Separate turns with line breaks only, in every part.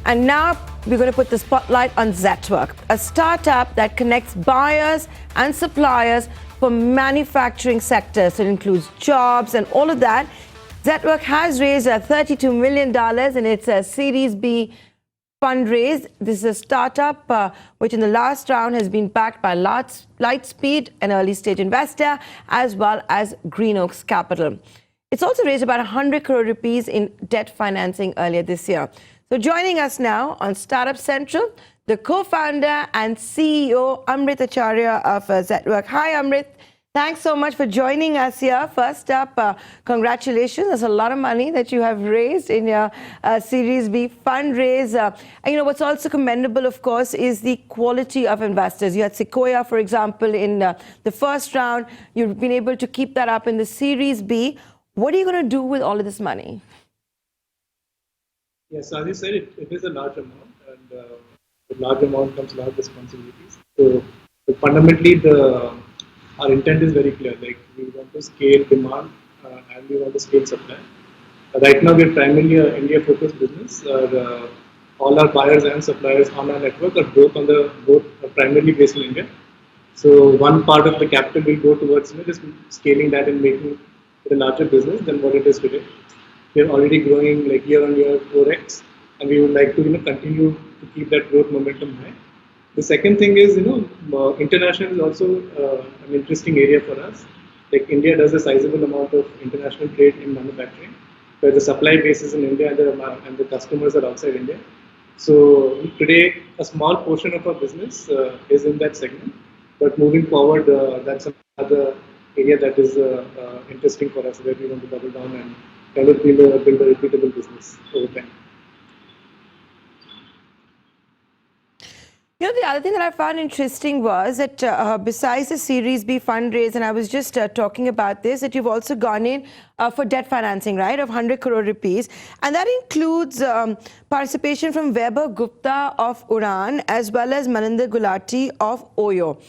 And now we're going to put the spotlight on Zetwerk, a startup that connects buyers and suppliers for manufacturing sectors. So it includes jobs and all of that. Zetwerk has raised $32 million in its Series B fundraise. This is a startup which in the last round has been backed by Lightspeed, an early stage investor, as well as Greenoaks Capital. It's also raised about 100 crore rupees in debt financing earlier this year. So joining us now on Startup Central, the co-founder and CEO Amrit Acharya of Zetwerk. Hi Amrit, thanks so much for joining us here. First up, congratulations. There's a lot of money that you have raised in your Series B fundraise. And you know what's also commendable, of course, is the quality of investors. You had Sequoia, for example, in the first round. You've been able to keep that up in the Series B. What are you going to do with all of this money?
Yes, as you said, it is a large amount, and with large amount comes large responsibilities. So fundamentally, our intent is very clear. Like, we want to scale demand and we want to scale supply. Right now, we are primarily an India-focused business. All our buyers and suppliers on our network are both primarily based in India. So one part of the capital will go towards just scaling that and making it a larger business than what it is today. We are already growing like year on year 4x, and we would like to continue to keep that growth momentum high. The second thing is international is also an interesting area for us. Like, India does a sizable amount of international trade in manufacturing, where the supply base is in India and the customers are outside India. So today a small portion of our business is in that segment, but moving forward that's another area that is interesting for us, where we want to double down and kind of build a repeatable business over time.
You know, the other thing that I found interesting was that besides the Series B fundraise, and I was just talking about this, that you've also gone in for debt financing, right, of 100 crore rupees. And that includes participation from Vaibhav Gupta of Udaan, as well as Maninder Gulati of Oyo.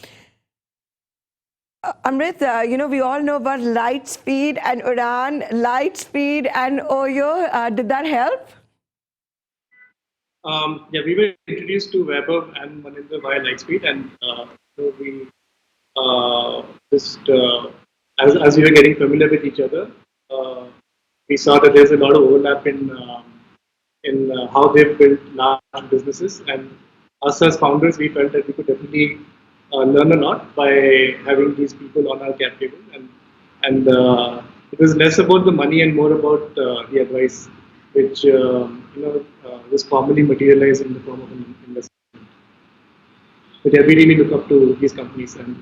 Amrit, we all know about Lightspeed and Udaan, Lightspeed and Oyo. Did that help?
Yeah, we were introduced to Vaibhav and Maninder via Lightspeed, and we just as we were getting familiar with each other, we saw that there's a lot of overlap in how they've built large businesses, and us as founders, we felt that we could definitely learn a lot by having these people on our cap table, and it was less about the money and more about the advice, which was formally materialized in the form of an investment. But yeah, we really look up to these companies, and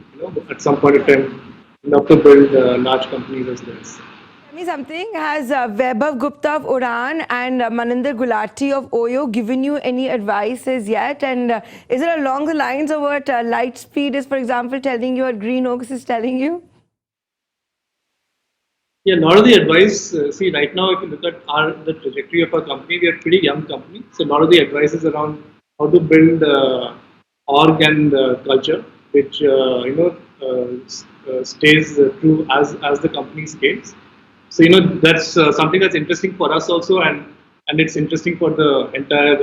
at some point in time, love to build large companies as well.
Tell me something. Has Vaibhav Gupta of Udaan and Maninder Gulati of Oyo given you any advices yet? And is it along the lines of what Lightspeed is, for example, telling you, or Greenoaks is telling you?
Yeah, a lot of the advice, see, right now, if you look at the trajectory of our company, we are a pretty young company. So a lot of the advice is around how to build org and culture, which stays true as the company scales. So that's something that's interesting for us also, and it's interesting for the entire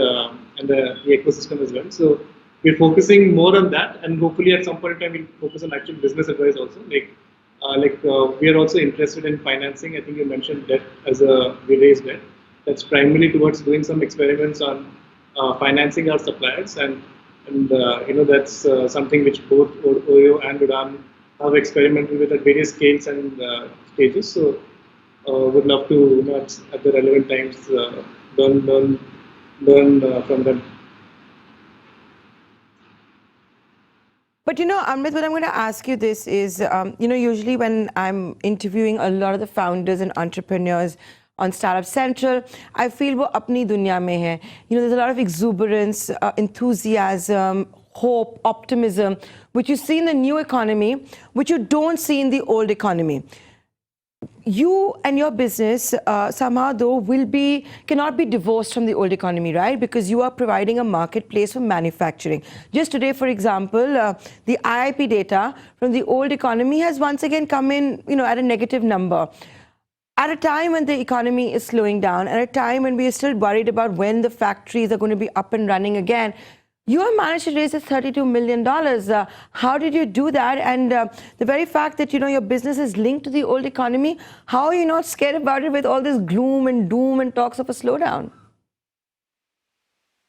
and the ecosystem as well. So we're focusing more on that, and hopefully at some point in time we'll focus on actual business advice also. We are also interested in financing. I think you mentioned debt we raised debt. That's primarily towards doing some experiments on financing our suppliers, and that's something which both Oyo and Udaan have experimented with at various scales and stages. So would love to at the relevant times learn from them.
But Amrit, what I'm going to ask you this is, usually when I'm interviewing a lot of the founders and entrepreneurs on Startup Central, I feel wo apni dunya mein hai. There's a lot of exuberance, enthusiasm, hope, optimism, which you see in the new economy, which you don't see in the old economy. You and your business somehow though cannot be divorced from the old economy, right? Because you are providing a marketplace for manufacturing. Just today, for example, the IIP data from the old economy has once again come in, at a negative number. at a time when the economy is slowing down, at a time when we are still worried about when the factories are going to be up and running again, you have managed to raise this $32 million. How did you do that? And the very fact that, your business is linked to the old economy, how are you not scared about it with all this gloom and doom and talks of a slowdown?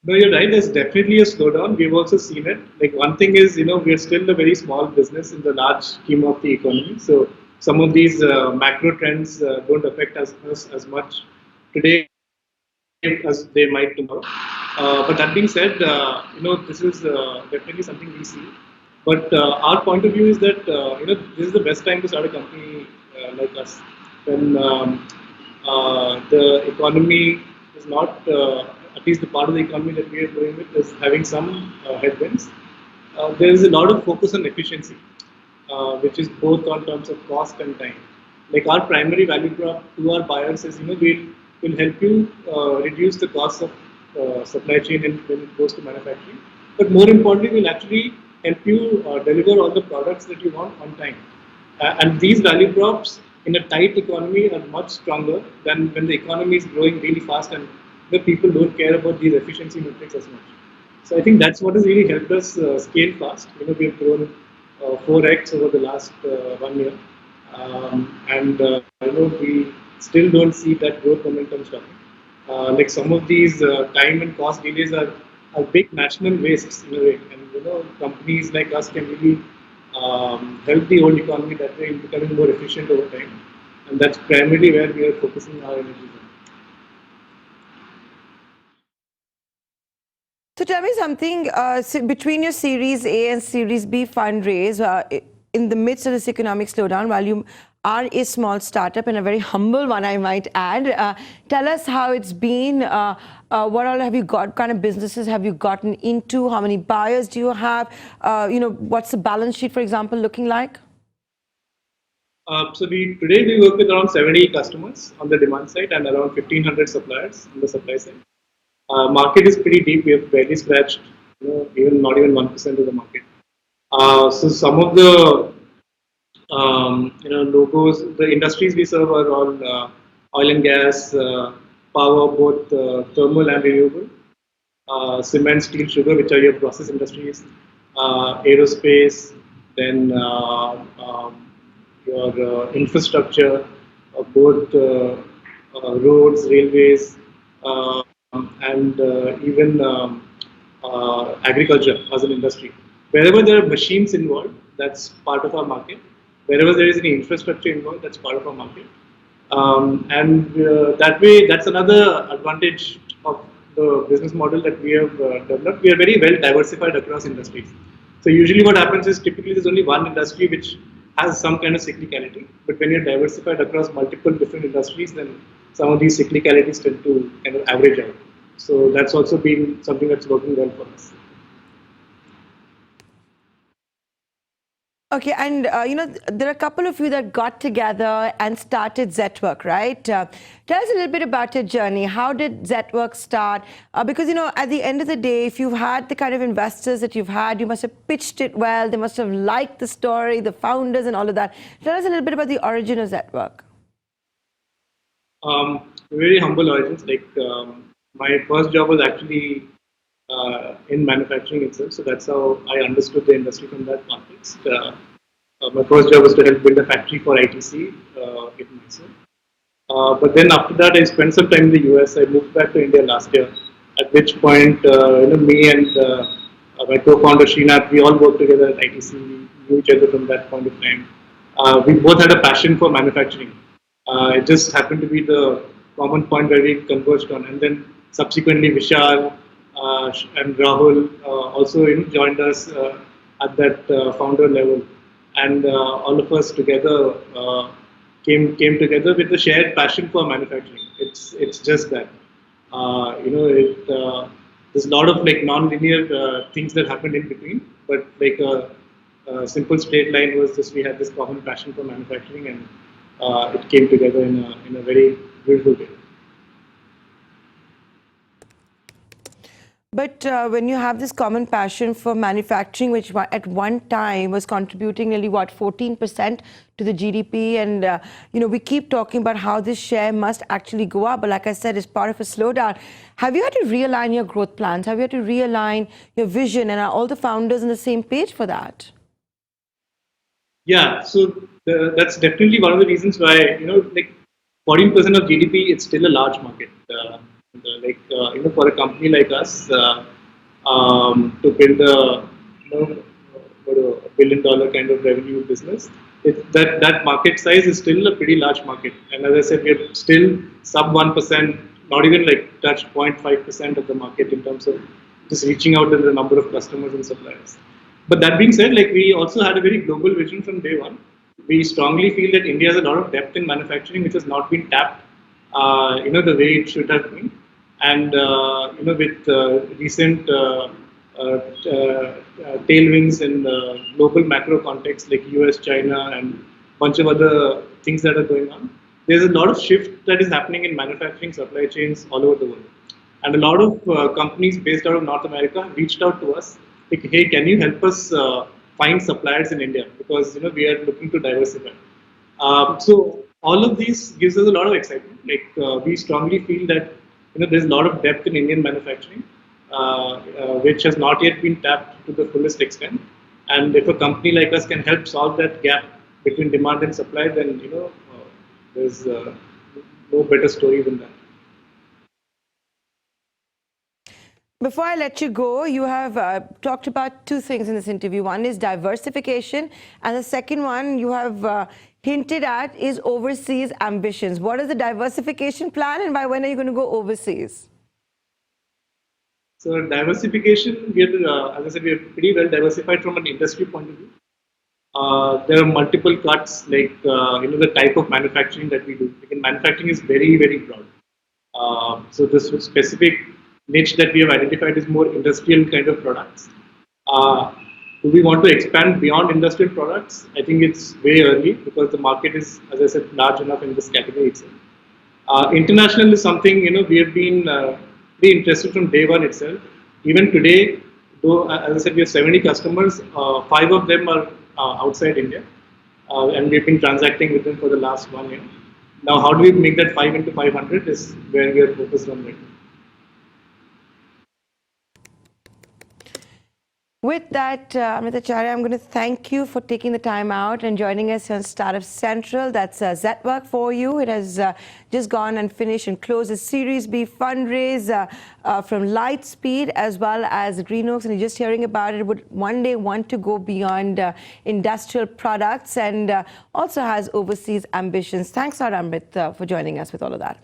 No, you're right. There's definitely a slowdown. We've also seen it. Like one thing is, we're still a very small business in the large scheme of the economy. So some of these macro trends don't affect us as much today as they might tomorrow. But that being said, this is definitely something we see. But our point of view is that this is the best time to start a company like us when the economy is not, at least the part of the economy that we are going with, is having some headwinds. There is a lot of focus on efficiency, which is both on terms of cost and time. Like our primary value prop to our buyers is, we'll help you reduce the cost of supply chain when it goes to manufacturing. But more importantly, we'll actually help you deliver all the products that you want on time. And these value props in a tight economy are much stronger than when the economy is growing really fast and the people don't care about these efficiency metrics as much. So I think that's what has really helped us scale fast. We've grown 4x over the last 1 year, and we still don't see that growth momentum stopping. Like some of these time and cost delays are big national wastes in a way, and companies like us can really help the old economy that way in becoming more efficient over time, and that's primarily where we are focusing our energies on.
So tell me something, between your Series A and Series B fundraise, in the midst of this economic slowdown, while you are a small startup and a very humble one, I might add, tell us how it's been. What all have you got? Kind of businesses have you gotten into? How many buyers do you have? What's the balance sheet, for example, looking like?
So today we work with around 70 customers on the demand side and around 1,500 suppliers on the supply side. Market is pretty deep. We have barely scratched, even not even 1% of the market. So some of the logos, the industries we serve are all oil and gas, power, both thermal and renewable, cement, steel, sugar, which are your process industries, aerospace, then your infrastructure, both roads, railways, and even agriculture as an industry. Wherever there are machines involved, that's part of our market. Wherever there is any infrastructure involved, that's part of our market. And that way, that's another advantage of the business model that we have developed. We are very well diversified across industries. So usually what happens is typically there's only one industry which has some kind of cyclicality. But when you're diversified across multiple different industries, then some of these cyclicalities tend to kind of average out. So that's also been something that's working well for us.
Okay, and there are a couple of you that got together and started Zetwerk, right? Tell us a little bit about your journey. How did Zetwerk start? Because at the end of the day, if you've had the kind of investors that you've had, you must have pitched it well. They must have liked the story, the founders, and all of that. Tell us a little bit about the origin of Zetwerk.
Very humble origins. Like my first job was actually in manufacturing itself, so that's how I understood the industry from that context. My first job was to help build a factory for ITC in Mysore. But then after that, I spent some time in the US. I moved back to India last year. At which point, me and my co-founder Srinath, we all worked together at ITC. We knew each other from that point of time. We both had a passion for manufacturing. It just happened to be the common point where we converged on, and then subsequently Vishal and Rahul also joined us at that founder level, and all of us together came together with a shared passion for manufacturing. It's just that there's a lot of like non-linear things that happened in between, but like a simple straight line was just we had this common passion for manufacturing, and it came together in a very beautiful way.
But when you have this common passion for manufacturing, which at one time was contributing nearly, what, 14% to the GDP, and we keep talking about how this share must actually go up, but like I said, it's part of a slowdown. Have you had to realign your growth plans? Have you had to realign your vision, and are all the founders on the same page for that?
Yeah, so that's definitely one of the reasons why, like 14% of GDP, it's still a large market. For a company like us, to build a $1 billion kind of revenue business, that market size is still a pretty large market. And as I said, we're still sub 1%, not even like touched 0.5% of the market in terms of just reaching out to the number of customers and suppliers. But that being said, like we also had a very global vision from day one. We strongly feel that India has a lot of depth in manufacturing, which has not been tapped, the way it should have been. And with recent tailwinds in the global macro context, like US, China, and a bunch of other things that are going on, there's a lot of shift that is happening in manufacturing supply chains all over the world. And a lot of companies based out of North America have reached out to us, like, hey, can you help us find suppliers in India? Because we are looking to diversify. So all of these gives us a lot of excitement. Like we strongly feel that there's a lot of depth in Indian manufacturing, which has not yet been tapped to the fullest extent. And if a company like us can help solve that gap between demand and supply, then there's no better story than that.
Before I let you go, you have talked about two things in this interview. One is diversification, and the second one you have hinted at is overseas ambitions. What is the diversification plan, and by when are you going to go overseas?
So diversification, as I said, we are pretty well diversified from an industry point of view. There are multiple cuts, like the type of manufacturing that we do. Again, manufacturing is very, very broad. So this specific niche that we have identified is more industrial kind of products. Do we want to expand beyond industrial products? I think it's way early because the market is, as I said, large enough in this category itself. International is something we have been pretty interested from day one itself. Even today, though, as I said, we have 70 customers. 5 of them are outside India, and we've been transacting with them for the last 1 year. Now, how do we make that 5 into 500 is where we are focused on right now.
With that, Amrit Acharya, I'm going to thank you for taking the time out and joining us on Startup Central. That's Zetwerk for you. It has just gone and finished and closed a Series B fundraise from Lightspeed as well as Greenoaks. And you're just hearing about it, would one day want to go beyond industrial products and also has overseas ambitions. Thanks a lot, Amrit, for joining us with all of that.